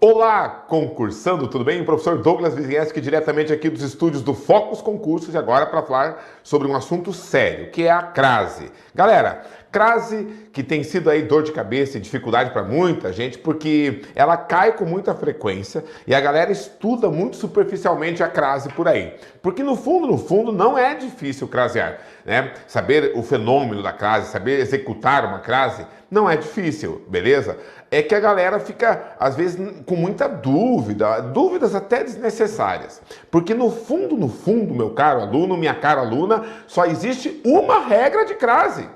Olá, concursando, tudo bem? O professor Douglas Vizienski, diretamente aqui dos estúdios do Focus Concursos, e agora para falar sobre um assunto sério, que é a crase. Galera, crase que tem sido aí dor de cabeça e dificuldade para muita gente, porque ela cai com muita frequência e a galera estuda muito superficialmente a crase por aí. Porque no fundo, não é difícil crasear, né? Saber o fenômeno da crase, saber executar uma crase, não é difícil, beleza? É que a galera fica, às vezes, com muita dúvida, dúvidas até desnecessárias. Porque no fundo, meu caro aluno, minha cara aluna, só existe uma regra de crase.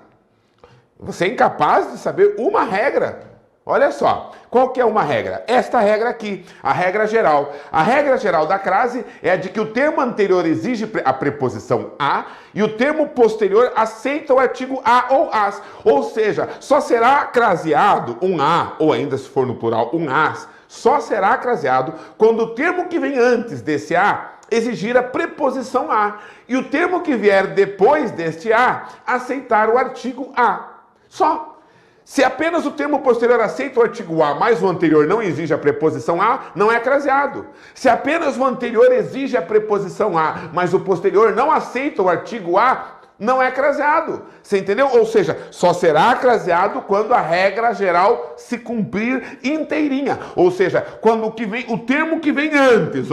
Você é incapaz de saber uma regra. Olha só, qual que é uma regra? Esta regra aqui, a regra geral. A regra geral da crase é a de que o termo anterior exige a preposição a e o termo posterior aceita o artigo a ou as. Ou seja, só será craseado um a, ou ainda se for no plural, um as, só será craseado quando o termo que vem antes desse a exigir a preposição a e o termo que vier depois deste a aceitar o artigo a. Só. Se apenas o termo posterior aceita o artigo a, mas o anterior não exige a preposição a, não é craseado. Se apenas o anterior exige a preposição a, mas o posterior não aceita o artigo a, não é craseado. Você entendeu? Ou seja, só será craseado quando a regra geral se cumprir inteirinha. Ou seja, quando o termo que vem antes,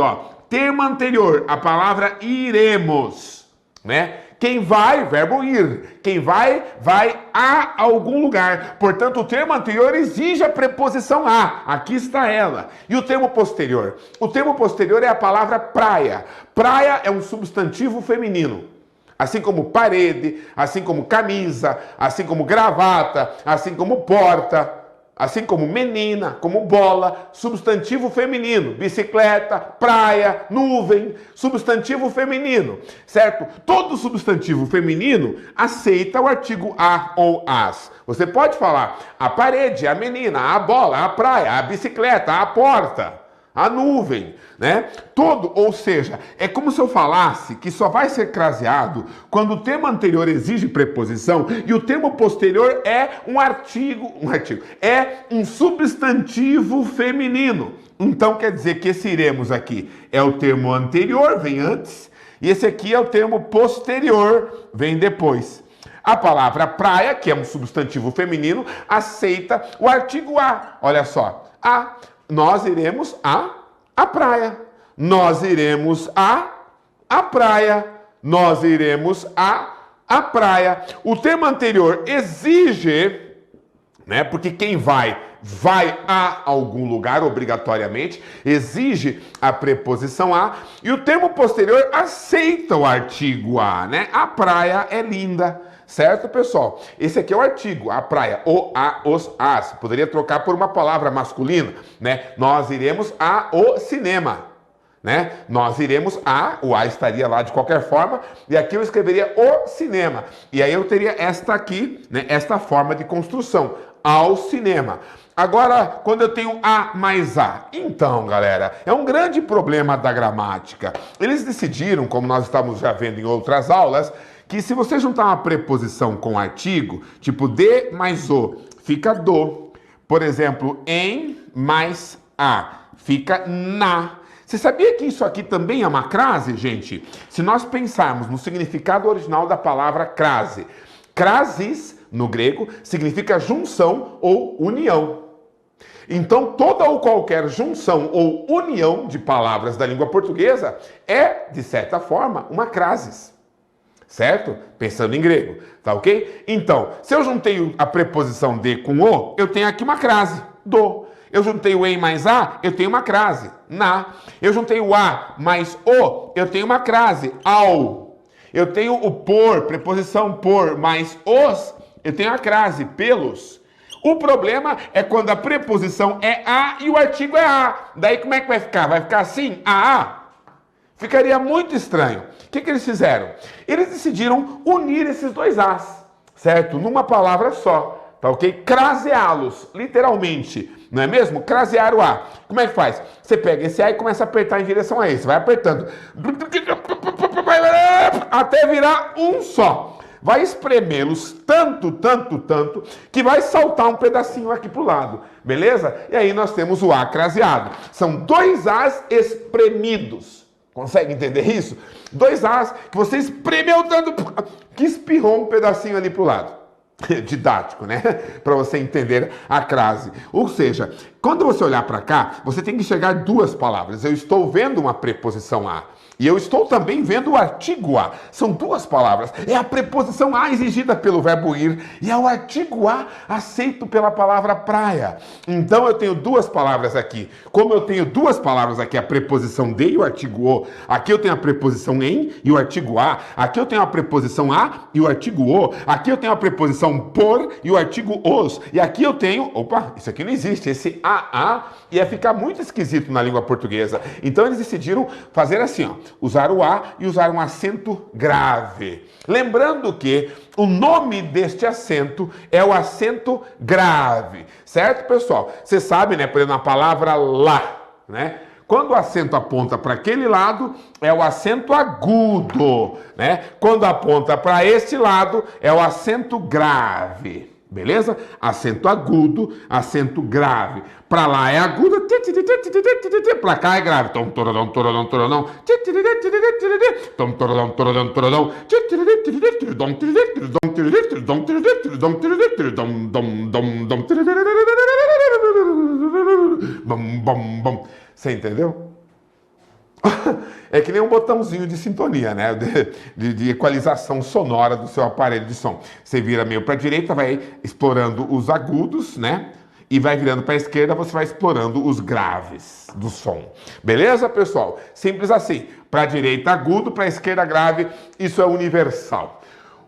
termo anterior, a palavra iremos, né? Quem vai, verbo ir. Quem vai a algum lugar. Portanto, o termo anterior exige a preposição a. Aqui está ela. E o termo posterior? O termo posterior é a palavra praia. Praia é um substantivo feminino. Assim como parede, assim como camisa, assim como gravata, assim como porta, assim como menina, como bola, substantivo feminino, bicicleta, praia, nuvem, substantivo feminino, certo? Todo substantivo feminino aceita o artigo a ou as. Você pode falar a parede, a menina, a bola, a praia, a bicicleta, a porta, a nuvem, né? Ou seja, é como se eu falasse que só vai ser craseado quando o termo anterior exige preposição e o termo posterior é é um substantivo feminino. Então quer dizer que esse iremos aqui é o termo anterior, vem antes, e esse aqui é o termo posterior, vem depois. A palavra praia, que é um substantivo feminino, aceita o artigo a. Olha só, a. Nós iremos a praia. Nós iremos a praia. Nós iremos a praia. O termo anterior exige, né? Porque quem vai a algum lugar obrigatoriamente, exige a preposição a, e o termo posterior aceita o artigo a, né? A praia é linda. Certo, pessoal? Esse aqui é o artigo, a praia, o, a, os, as. Poderia trocar por uma palavra masculina, né? Nós iremos o cinema, né? Nós iremos o a estaria lá de qualquer forma, e aqui eu escreveria o cinema. E aí eu teria esta aqui, né? Esta forma de construção, ao cinema. Agora, quando eu tenho a mais a, então, galera, é um grande problema da gramática. Eles decidiram, como nós estamos já vendo em outras aulas, que se você juntar uma preposição com artigo, tipo de mais o, fica do. Por exemplo, em mais a, fica na. Você sabia que isso aqui também é uma crase, gente? Se nós pensarmos no significado original da palavra crase, crasis, no grego, significa junção ou união. Então, toda ou qualquer junção ou união de palavras da língua portuguesa é, de certa forma, uma crasis. Certo? Pensando em grego, tá ok? Então, se eu juntei a preposição de com o, eu tenho aqui uma crase, do. Eu juntei o em mais a, eu tenho uma crase, na. Eu juntei o a mais o, eu tenho uma crase, ao. Eu tenho o por, preposição por, mais os, eu tenho a crase, pelos. O problema é quando a preposição é a e o artigo é a. Daí como é que vai ficar? Vai ficar assim, a. Ficaria muito estranho. O que eles fizeram? Eles decidiram unir esses dois as, certo? Numa palavra só, tá ok? Craseá-los, literalmente, não é mesmo? Crasear o a. Como é que faz? Você pega esse a e começa a apertar em direção a esse. Vai apertando até virar um só. Vai espremê-los tanto, que vai saltar um pedacinho aqui pro lado, beleza? E aí nós temos o a craseado. São dois As espremidos. Consegue entender isso? Dois As que você espremeu tanto que espirrou um pedacinho ali pro lado. Didático, né? Para você entender a crase. Ou seja, quando você olhar para cá, você tem que enxergar duas palavras. Eu estou vendo uma preposição a. E eu estou também vendo o artigo a. São duas palavras. É a preposição a exigida pelo verbo ir e é o artigo a aceito pela palavra praia. Então eu tenho duas palavras aqui. Como eu tenho duas palavras aqui, a preposição de e o artigo o. Aqui eu tenho a preposição em e o artigo a. Aqui eu tenho a preposição a e o artigo o. Aqui eu tenho a preposição por e o artigo os. E aqui eu tenho... Opa, isso aqui não existe. Esse a ia ficar muito esquisito na língua portuguesa. Então eles decidiram fazer assim, ó. Usar o A e usar um acento grave. Lembrando que o nome deste acento é o acento grave. Certo, pessoal? Você sabe, né? Por exemplo, na palavra lá, né? Quando o acento aponta para aquele lado, é o acento agudo, né? Quando aponta para este lado, é o acento grave. Beleza? Acento agudo, acento grave. Para lá é agudo, para cá é grave. Tom, torodão, torodão, torodão. Tom, torodão, torodão, torodão. Você entendeu? É que nem um botãozinho de sintonia, né? De equalização sonora do seu aparelho de som. Você vira meio para a direita, vai explorando os agudos, né? E vai virando para a esquerda, você vai explorando os graves do som. Beleza, pessoal? Simples assim. Para a direita agudo, para a esquerda grave, isso é universal.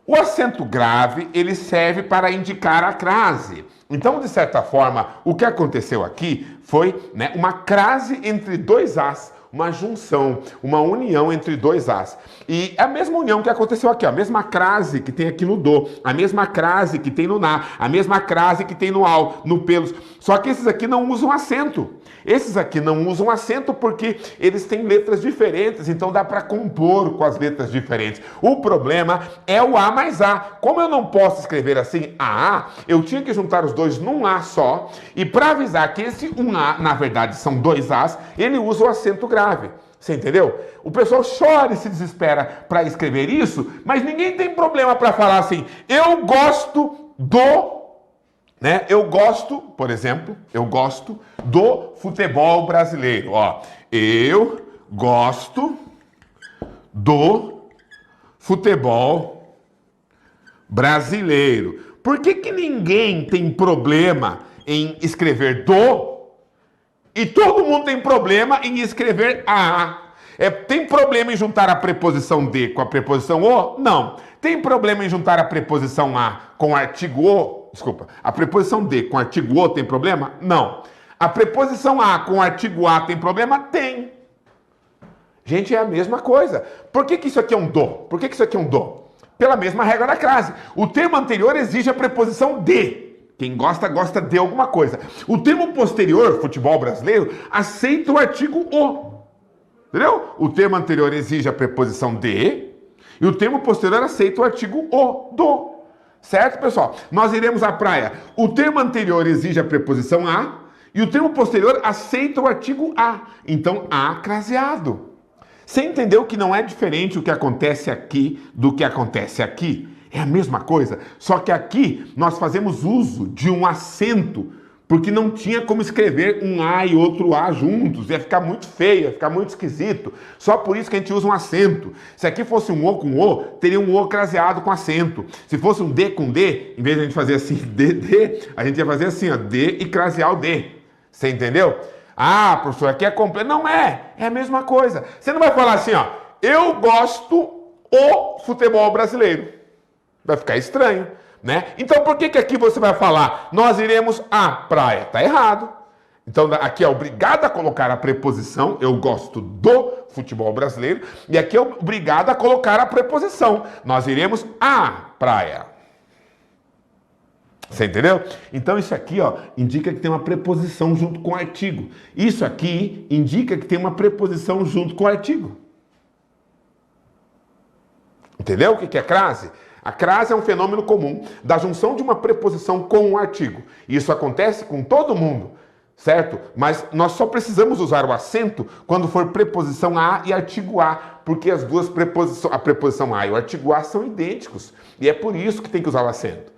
O acento grave, ele serve para indicar a crase. Então, de certa forma, o que aconteceu aqui foi, né, uma crase entre dois As. Uma junção, uma união entre dois As. E a mesma união que aconteceu aqui, ó, a mesma crase que tem aqui no do, a mesma crase que tem no na, a mesma crase que tem no ao, no pelos. Só que esses aqui não usam acento. Esses aqui não usam acento porque eles têm letras diferentes, então dá para compor com as letras diferentes. O problema é o A mais A. Como eu não posso escrever assim A, eu tinha que juntar os dois num A só, e para avisar que esse um A, na verdade, são dois As, ele usa o acento grave. Você entendeu? O pessoal chora e se desespera para escrever isso, mas ninguém tem problema para falar assim, eu gosto do... Né? Eu gosto, por exemplo, eu gosto do futebol brasileiro. Ó, eu gosto do futebol brasileiro. Por que ninguém tem problema em escrever do e todo mundo tem problema em escrever a? Tem problema em juntar a preposição de com a preposição o? Não. Tem problema em juntar a preposição a com o artigo o? Desculpa. A preposição de com o artigo o tem problema? Não. A preposição a com o artigo a tem problema? Tem. Gente, é a mesma coisa. Por que isso aqui é um do? Por que isso aqui é um do? Pela mesma regra da crase. O termo anterior exige a preposição de. Quem gosta, gosta de alguma coisa. O termo posterior, futebol brasileiro, aceita o artigo o. Entendeu? O termo anterior exige a preposição de e o termo posterior aceita o artigo o, do. Certo, pessoal? Nós iremos à praia. O termo anterior exige a preposição a e o termo posterior aceita o artigo a. Então, a craseado. Você entendeu que não é diferente o que acontece aqui do que acontece aqui? É a mesma coisa, só que aqui nós fazemos uso de um acento, porque não tinha como escrever um A e outro A juntos, ia ficar muito feio, ia ficar muito esquisito. Só por isso que a gente usa um acento. Se aqui fosse um O com O, teria um O craseado com acento. Se fosse um D com D, em vez de a gente fazer assim, D, a gente ia fazer assim, ó, D e crasear o D. Você entendeu? Ah, professor, aqui é completo. Não é, é a mesma coisa. Você não vai falar assim, ó, eu gosto o futebol brasileiro. Vai ficar estranho, né? Então, por que aqui você vai falar, nós iremos à praia? Tá errado. Então, aqui é obrigado a colocar a preposição, eu gosto do futebol brasileiro, e aqui é obrigado a colocar a preposição, nós iremos à praia. Você entendeu? Então, isso aqui, ó, indica que tem uma preposição junto com o artigo. Isso aqui indica que tem uma preposição junto com o artigo. Entendeu o que é crase? A crase é um fenômeno comum da junção de uma preposição com um artigo. Isso acontece com todo mundo. certo? Mas nós só precisamos usar o acento quando for preposição a e artigo a, porque as duas preposições, a preposição a e o artigo a são idênticos. E é por isso que tem que usar o acento.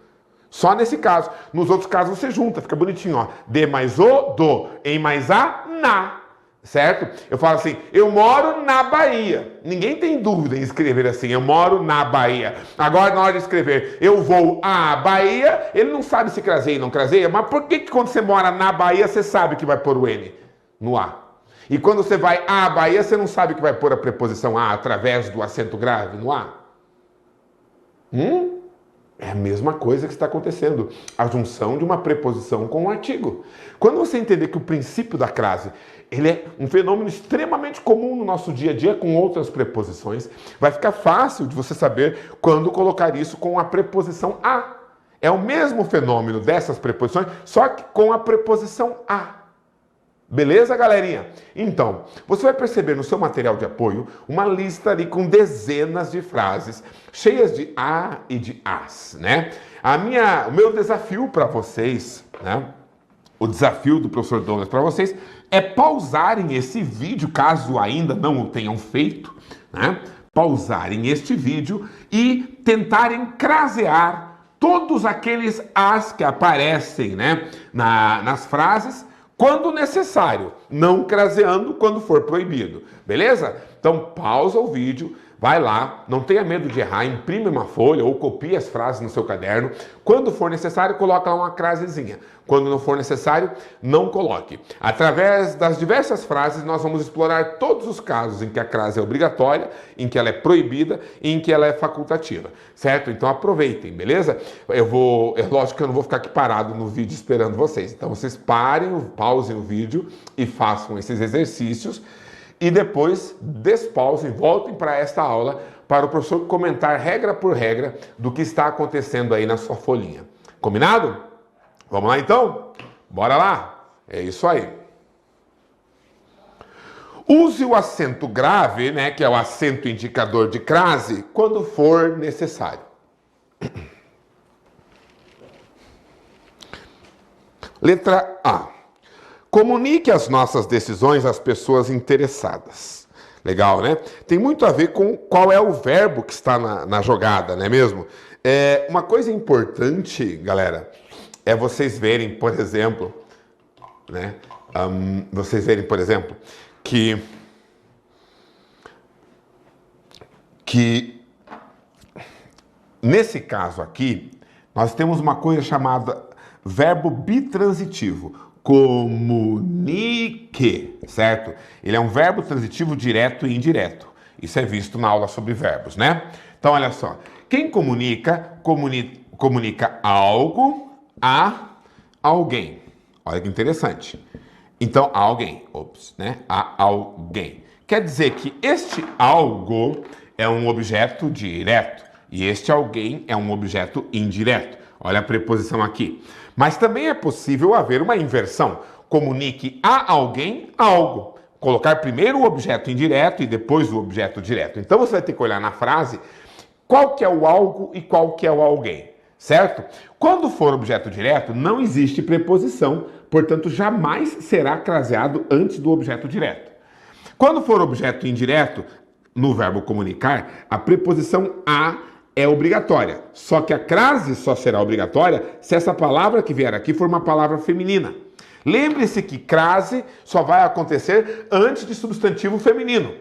Só nesse caso. Nos outros casos você junta, fica bonitinho, ó. De mais o, do, em mais a, na. Certo? Eu falo assim, eu moro na Bahia. Ninguém tem dúvida em escrever assim, eu moro na Bahia. Agora, na hora de escrever, eu vou à Bahia, ele não sabe se craseia ou não craseia, mas por que quando você mora na Bahia, você sabe que vai pôr o N no A? E quando você vai à Bahia, você não sabe que vai pôr a preposição a através do acento grave no A? É a mesma coisa que está acontecendo. A junção de uma preposição com um artigo. Quando você entender que o princípio da crase ele é um fenômeno extremamente comum no nosso dia a dia com outras preposições, vai ficar fácil de você saber quando colocar isso com a preposição a. É o mesmo fenômeno dessas preposições, só que com a preposição a. Beleza, galerinha? Então, você vai perceber no seu material de apoio uma lista ali com dezenas de frases cheias de a e de as, né? O meu desafio para vocês, né? O desafio do professor Douglas para vocês é pausarem esse vídeo, caso ainda não o tenham feito, né? Pausarem este vídeo e tentarem crasear todos aqueles as que aparecem, né? nas frases, quando necessário, não craseando quando for proibido, beleza? Então pausa o vídeo, vai lá, não tenha medo de errar, imprime uma folha ou copie as frases no seu caderno. Quando for necessário, coloca lá uma crasezinha. Quando não for necessário, não coloque. Através das diversas frases, nós vamos explorar todos os casos em que a crase é obrigatória, em que ela é proibida e em que ela é facultativa, certo? Então aproveitem, beleza? É lógico que eu não vou ficar aqui parado no vídeo esperando vocês. Então vocês pausem o vídeo e façam esses exercícios. E depois despausem, voltem para esta aula para o professor comentar regra por regra do que está acontecendo aí na sua folhinha. Combinado? Vamos lá então? Bora lá? É isso aí. Use o acento grave, né, que é o acento indicador de crase, quando for necessário. Letra A. Comunique as nossas decisões às pessoas interessadas. Legal, né? Tem muito a ver com qual é o verbo que está na jogada, não é mesmo? Uma coisa importante, galera, é vocês verem, por exemplo, né? Que nesse caso aqui, nós temos uma coisa chamada verbo bitransitivo. Comunique, certo? Ele é um verbo transitivo direto e indireto. Isso é visto na aula sobre verbos, né? Então, olha só. Quem comunica algo a alguém. Olha que interessante. Então, a alguém. Né? A alguém. Quer dizer que este algo é um objeto direto e este alguém é um objeto indireto. Olha a preposição aqui. Mas também é possível haver uma inversão. Comunique a alguém algo. Colocar primeiro o objeto indireto e depois o objeto direto. Então você vai ter que olhar na frase qual que é o algo e qual que é o alguém. Certo? Quando for objeto direto, não existe preposição. Portanto, jamais será craseado antes do objeto direto. Quando for objeto indireto, no verbo comunicar, a preposição a é obrigatória, só que a crase só será obrigatória se essa palavra que vier aqui for uma palavra feminina. Lembre-se que crase só vai acontecer antes de substantivo feminino,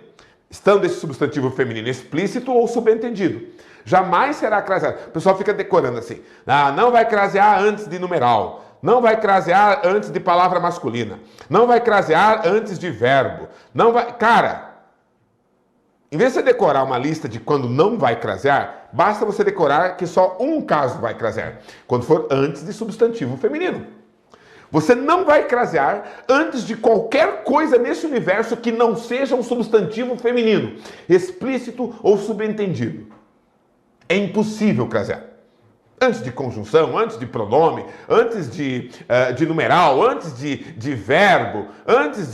estando esse substantivo feminino explícito ou subentendido. Jamais será craseado. O pessoal fica decorando assim, não vai crasear antes de numeral, não vai crasear antes de palavra masculina, não vai crasear antes de verbo, não vai... Cara... Em vez de você decorar uma lista de quando não vai crasear, basta você decorar que só um caso vai crasear, quando for antes de substantivo feminino. Você não vai crasear antes de qualquer coisa nesse universo que não seja um substantivo feminino, explícito ou subentendido. É impossível crasear. Antes de conjunção, antes de pronome, antes de numeral, antes de verbo, antes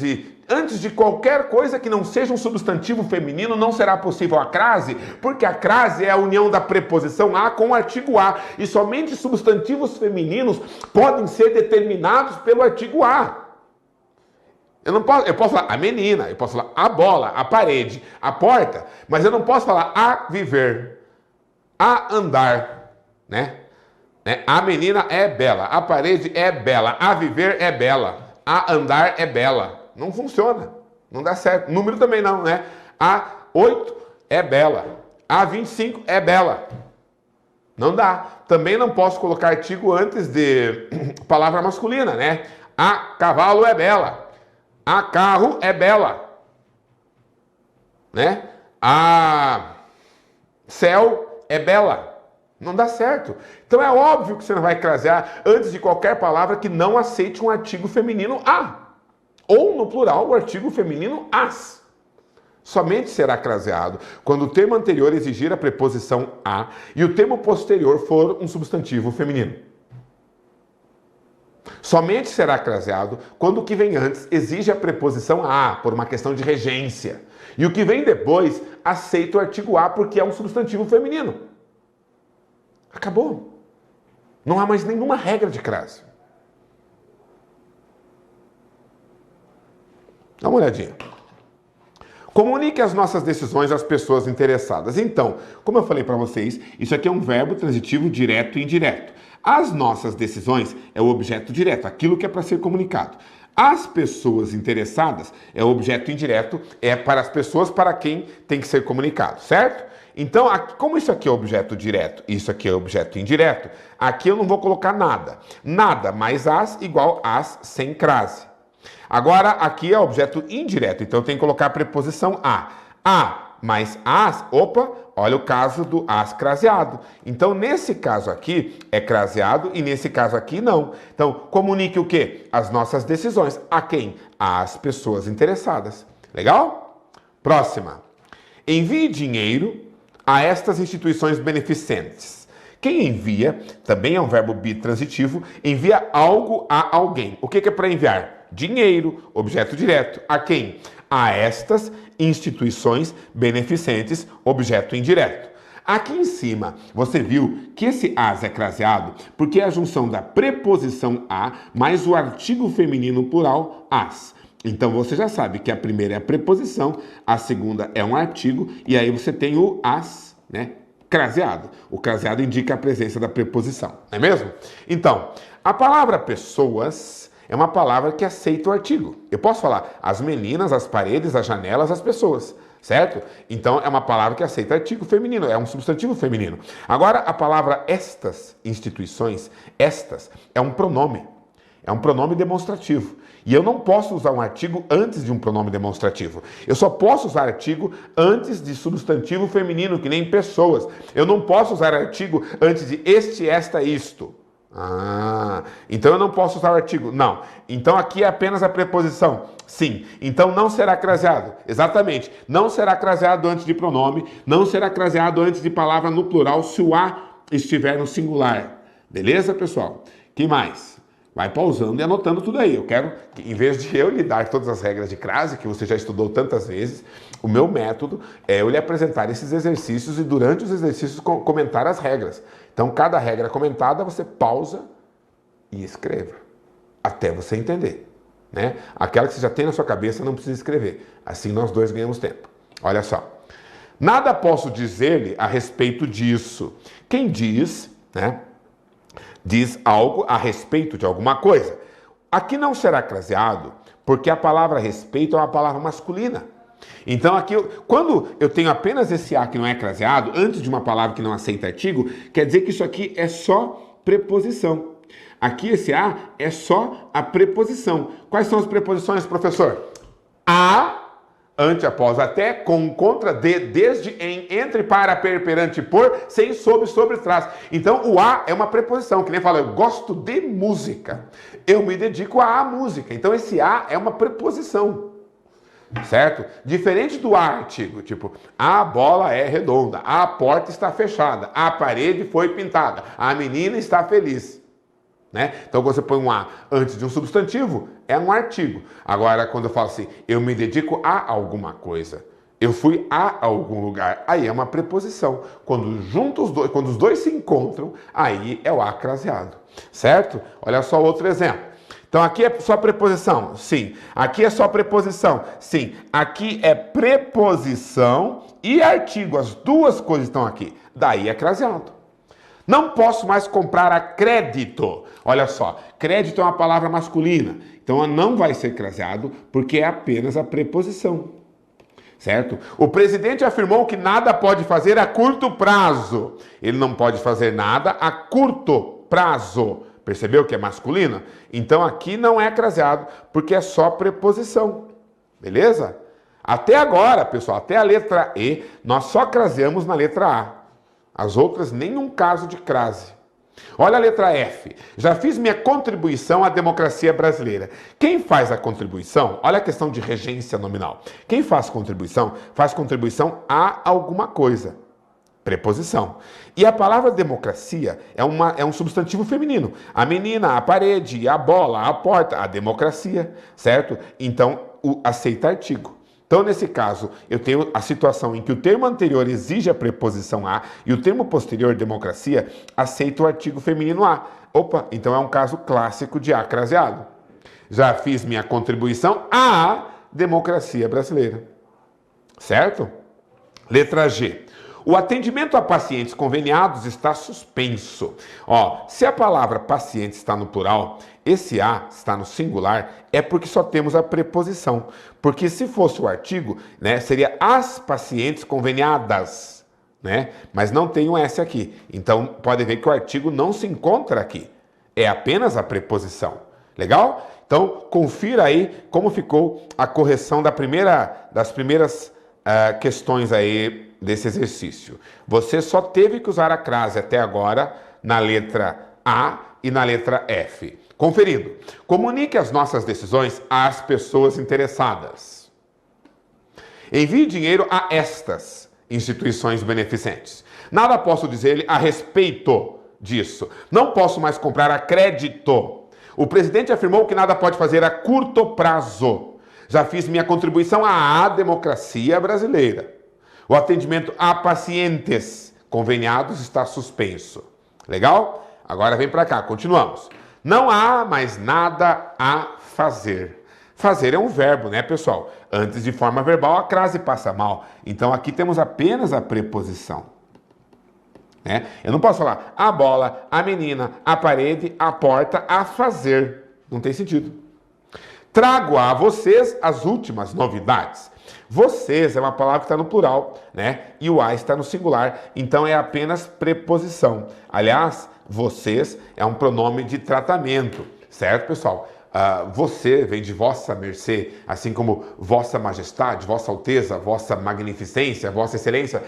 de qualquer coisa que não seja um substantivo feminino, não será possível a crase, porque a crase é a união da preposição a com o artigo a, e somente substantivos femininos podem ser determinados pelo artigo a. Eu posso falar a menina, eu posso falar a bola, a parede, a porta, mas eu não posso falar a viver, a andar, né? A menina é bela, a parede é bela, a viver é bela, a andar é bela. Não funciona, não dá certo. Número também não, né? A 8 é bela, a 25 é bela. Não dá. Também não posso colocar artigo antes de palavra masculina, né? A cavalo é bela, a carro é bela, né? A céu é bela. Não dá certo. Então é óbvio que você não vai crasear antes de qualquer palavra que não aceite um artigo feminino a. Ou, no plural, o artigo feminino as. Somente será craseado quando o termo anterior exigir a preposição a e o termo posterior for um substantivo feminino. Somente será craseado quando o que vem antes exige a preposição a, por uma questão de regência. E o que vem depois aceita o artigo a porque é um substantivo feminino. Acabou. Não há mais nenhuma regra de crase. Dá uma olhadinha. Comunique as nossas decisões às pessoas interessadas. Então, como eu falei para vocês, isso aqui é um verbo transitivo direto e indireto. As nossas decisões é o objeto direto, aquilo que é para ser comunicado. As pessoas interessadas é o objeto indireto, é para as pessoas para quem tem que ser comunicado, certo? Então, como isso aqui é objeto direto, isso aqui é objeto indireto, aqui eu não vou colocar nada. Nada mais as igual as sem crase. Agora, aqui é objeto indireto, então eu tenho que colocar a preposição a. A mais as, opa, olha o caso do as craseado. Então, nesse caso aqui, é craseado e nesse caso aqui, não. Então, comunique o quê? As nossas decisões. A quem? Às pessoas interessadas. Legal? Próxima. Envie dinheiro a estas instituições beneficentes. Quem envia, também é um verbo bitransitivo, envia algo a alguém. O que é para enviar? Dinheiro, objeto direto. A quem? A estas instituições beneficentes, objeto indireto. Aqui em cima, você viu que esse as é craseado porque é a junção da preposição a mais o artigo feminino plural as. Então você já sabe que a primeira é a preposição, a segunda é um artigo e aí você tem o as, né? Craseado. O craseado indica a presença da preposição, não é mesmo? Então, a palavra pessoas é uma palavra que aceita o artigo. Eu posso falar as meninas, as paredes, as janelas, as pessoas, certo? Então, é uma palavra que aceita artigo feminino, é um substantivo feminino. Agora, a palavra estas instituições, estas, é um pronome demonstrativo. E eu não posso usar um artigo antes de um pronome demonstrativo. Eu só posso usar artigo antes de substantivo feminino, que nem pessoas. Eu não posso usar artigo antes de este, esta, isto. Então eu não posso usar o artigo. Não. Então aqui é apenas a preposição. Sim. Então não será craseado. Exatamente. Não será craseado antes de pronome. Não será craseado antes de palavra no plural se o a estiver no singular. Beleza, pessoal? Que mais? Vai pausando e anotando tudo aí. Eu quero que, em vez de eu lhe dar todas as regras de crase, que você já estudou tantas vezes, o meu método é eu lhe apresentar esses exercícios e durante os exercícios comentar as regras. Então, cada regra comentada, você pausa e escreva, até você entender, né? Aquela que você já tem na sua cabeça, não precisa escrever. Assim nós dois ganhamos tempo. Olha só. Nada posso dizer-lhe a respeito disso. Quem diz, né? Diz algo a respeito de alguma coisa. Aqui não será craseado, porque a palavra respeito é uma palavra masculina. Então aqui, quando eu tenho apenas esse a que não é craseado, antes de uma palavra que não aceita artigo, quer dizer que isso aqui é só preposição. Aqui esse a é só a preposição. Quais são as preposições, professor? A, ante, após, até, com, contra, de, desde, em, entre, para, perante, por, sem, sob, sobre, trás. Então, o a é uma preposição, que nem fala, eu gosto de música. Eu me dedico à música. Então, esse a é uma preposição, certo? Diferente do a artigo, tipo, a bola é redonda, a porta está fechada, a parede foi pintada, a menina está feliz. Né? Então, quando você põe um a antes de um substantivo, é um artigo. Agora, quando eu falo assim, eu me dedico a alguma coisa, eu fui a algum lugar, aí é uma preposição. Quando juntos os dois, quando os dois se encontram, aí é o a craseado, certo? Olha só outro exemplo. Então aqui é só preposição? Sim. Aqui é só preposição? Sim. Aqui é preposição e artigo. As duas coisas estão aqui. Daí é craseado. Não posso mais comprar a crédito. Olha só, crédito é uma palavra masculina. Então não vai ser craseado porque é apenas a preposição. Certo? O presidente afirmou que nada pode fazer a curto prazo. Ele não pode fazer nada a curto prazo. Percebeu que é masculino? Então aqui não é craseado, porque é só preposição. Beleza? Até agora, pessoal, até a letra E, nós só craseamos na letra A. As outras, nenhum caso de crase. Olha a letra F. Já fiz minha contribuição à democracia brasileira. Quem faz a contribuição? Olha a questão de regência nominal. Quem faz contribuição a alguma coisa. Preposição. E a palavra democracia é um substantivo feminino. A menina, a parede, a bola, a porta, a democracia, certo? Então, aceita artigo. Então, nesse caso, eu tenho a situação em que o termo anterior exige a preposição a e o termo posterior, democracia, aceita o artigo feminino a. Opa, então é um caso clássico de a craseado. Já fiz minha contribuição à democracia brasileira. Certo? Letra G. O atendimento a pacientes conveniados está suspenso. Ó, se a palavra paciente está no plural, esse a está no singular, é porque só temos a preposição. Porque se fosse o artigo, né, seria as pacientes conveniadas, né? Mas não tem um S aqui. Então, pode ver que o artigo não se encontra aqui. É apenas a preposição. Legal? Então, confira aí como ficou a correção das primeiras questões aí desse exercício. Você só teve que usar a crase até agora na letra A e na letra F. Conferindo. Comunique as nossas decisões às pessoas interessadas. Envie dinheiro a estas instituições beneficentes. Nada posso dizer-lhe a respeito disso. Não posso mais comprar a crédito. O presidente afirmou que nada pode fazer a curto prazo. Já fiz minha contribuição à democracia brasileira. O atendimento a pacientes conveniados está suspenso. Legal? Agora vem para cá, continuamos. Não há mais nada a fazer. Fazer é um verbo, né, pessoal? Antes de forma verbal, a crase passa mal. Então aqui temos apenas a preposição. Né? Eu não posso falar a bola, a menina, a parede, a porta, a fazer. Não tem sentido. Trago a vocês as últimas novidades. Vocês é uma palavra que está no plural, né? E o a está no singular, então é apenas preposição. Aliás, vocês é um pronome de tratamento, certo, pessoal? Você vem de vossa mercê, assim como vossa majestade, vossa alteza, vossa magnificência, vossa excelência.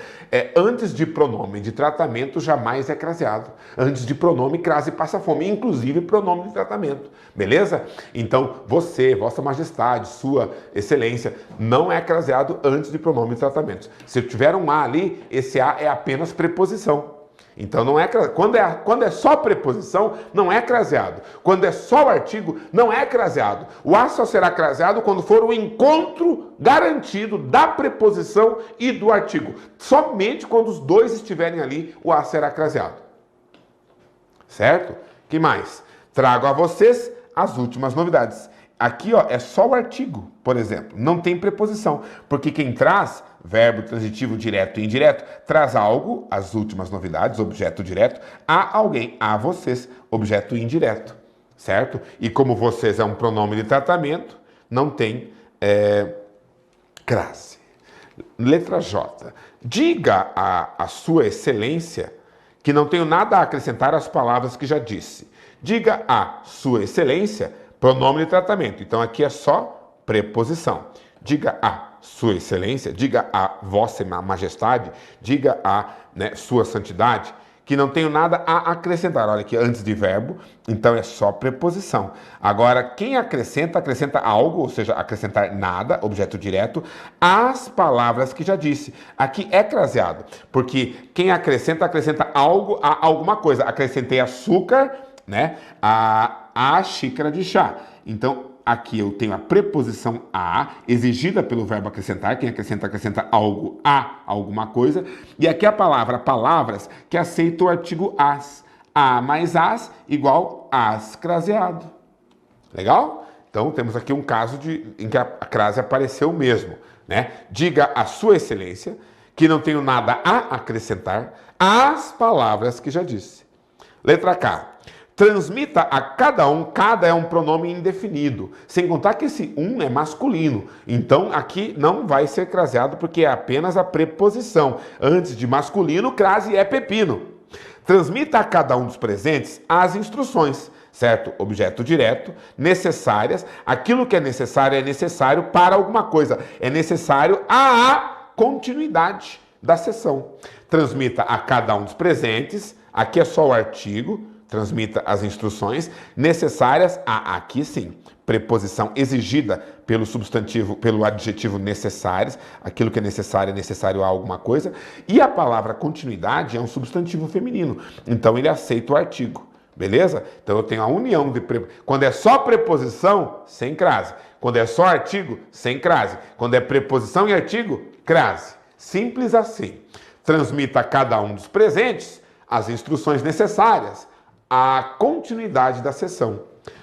Antes de pronome de tratamento, jamais é craseado. Antes de pronome, crase passa fome, inclusive pronome de tratamento. Beleza? Então, você, vossa majestade, sua excelência, não é craseado antes de pronome de tratamento. Se tiver um a ali, esse a é apenas preposição. Então, não é quando é só preposição, não é craseado. Quando é só o artigo, não é craseado. O a só será craseado quando for o encontro garantido da preposição e do artigo. Somente quando os dois estiverem ali, o a será craseado. Certo? Que mais? Trago a vocês as últimas novidades. Aqui, ó, é só o artigo, por exemplo. Não tem preposição. Porque quem traz verbo transitivo direto e indireto, traz algo, as últimas novidades, objeto direto, a alguém, a vocês, objeto indireto, certo? E como vocês é um pronome de tratamento, não tem crase. Letra J. Diga a sua excelência que não tenho nada a acrescentar às palavras que já disse. Diga a sua excelência, pronome de tratamento. Então aqui é só preposição. Diga a sua excelência, diga a vossa majestade, diga a sua santidade, que não tenho nada a acrescentar. Olha aqui, antes de verbo, então é só preposição. Agora, quem acrescenta, acrescenta algo, ou seja, acrescentar nada, objeto direto, às palavras que já disse. Aqui é craseado, porque quem acrescenta, acrescenta algo a alguma coisa. Acrescentei açúcar, né, a xícara de chá. Então, aqui eu tenho a preposição a, exigida pelo verbo acrescentar. Quem acrescenta, acrescenta algo a alguma coisa. E aqui a palavra palavras, que aceita o artigo as. A mais as igual as craseado. Legal? Então temos aqui um caso em que a crase apareceu mesmo, né? Diga a sua excelência que não tenho nada a acrescentar às palavras que já disse. Letra K. Transmita a cada é um pronome indefinido, sem contar que esse é masculino. Então aqui não vai ser craseado porque é apenas a preposição. Antes de masculino, crase é pepino. Transmita a cada um dos presentes as instruções, certo? Objeto direto, necessárias. Aquilo que é necessário para alguma coisa. É necessário à continuidade da sessão. Transmita a cada um dos presentes, aqui é só o artigo, transmita as instruções necessárias a, aqui sim, preposição exigida pelo substantivo, pelo adjetivo necessários, aquilo que é necessário a alguma coisa, e a palavra continuidade é um substantivo feminino, então ele aceita o artigo, beleza? Então eu tenho a união de quando é só preposição, sem crase, quando é só artigo, sem crase, quando é preposição e artigo, crase, simples assim. Transmita a cada um dos presentes as instruções necessárias à continuidade da sessão.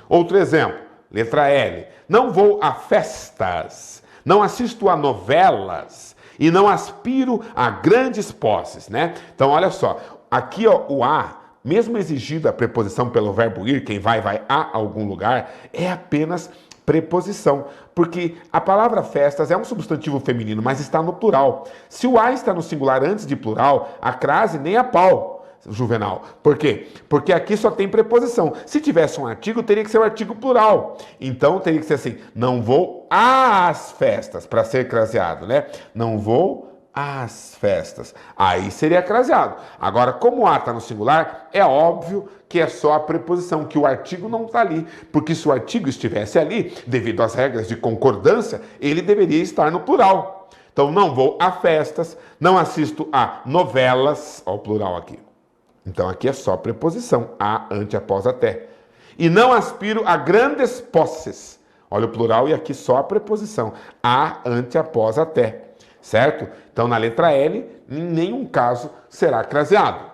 Outro exemplo, letra L. Não vou a festas, não assisto a novelas e não aspiro a grandes posses, né? Então, olha só, aqui ó, o a, mesmo exigido a preposição pelo verbo ir, quem vai a algum lugar, é apenas preposição, porque a palavra festas é um substantivo feminino, mas está no plural. Se o a está no singular antes de plural, a crase nem a pau, Juvenal. Por quê? Porque aqui só tem preposição. Se tivesse um artigo, teria que ser um artigo plural. Então, teria que ser assim, não vou às festas, para ser craseado, né? Não vou às festas. Aí seria craseado. Agora, como o a está no singular, é óbvio que é só a preposição, que o artigo não está ali. Porque se o artigo estivesse ali, devido às regras de concordância, ele deveria estar no plural. Então, não vou a festas, não assisto a novelas, ó o plural aqui. Então, aqui é só preposição, a, ante, após, até. E não aspiro a grandes posses. Olha o plural e aqui só a preposição, a, ante, após, até. Certo? Então, na letra L, em nenhum caso será craseado.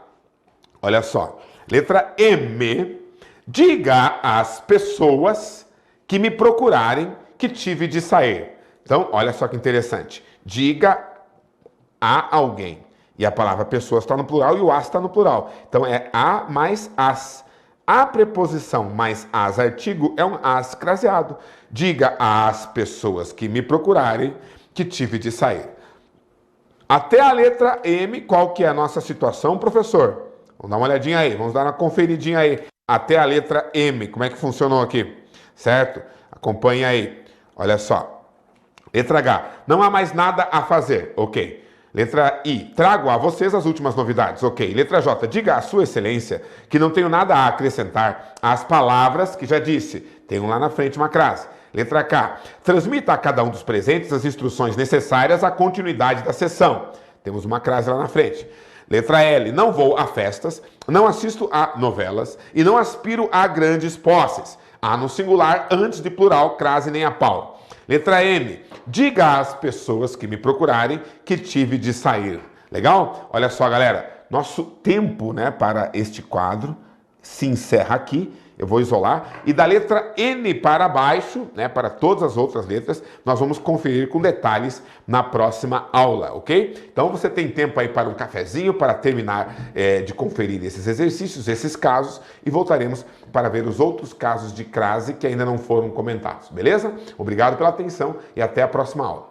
Olha só. Letra M. Diga às pessoas que me procurarem que tive de sair. Então, olha só que interessante. Diga a alguém. E a palavra pessoas está no plural e o as está no plural. Então, é a mais as. A preposição mais as artigo é um as craseado. Diga às pessoas que me procurarem que tive de sair. Até a letra M, qual que é a nossa situação, professor? Vamos dar uma olhadinha aí, vamos dar uma conferidinha aí. Até a letra M, como é que funcionou aqui? Certo? Acompanhe aí. Olha só. Letra H, não há mais nada a fazer. Ok. Letra I, trago a vocês as últimas novidades. Ok. Letra J, diga à sua excelência que não tenho nada a acrescentar às palavras que já disse. Tenho lá na frente uma crase. Letra K, transmita a cada um dos presentes as instruções necessárias à continuidade da sessão. Temos uma crase lá na frente. Letra L, não vou a festas, não assisto a novelas e não aspiro a grandes posses. A no singular, antes de plural, crase nem a pau. Letra M, diga às pessoas que me procurarem que tive de sair. Legal? Olha só, galera, nosso tempo, né, para este quadro se encerra aqui. Eu vou isolar. E da letra N para baixo, né, para todas as outras letras, nós vamos conferir com detalhes na próxima aula, ok? Então você tem tempo aí para um cafezinho, para terminar de conferir esses exercícios, esses casos, e voltaremos para ver os outros casos de crase que ainda não foram comentados, beleza? Obrigado pela atenção e até a próxima aula.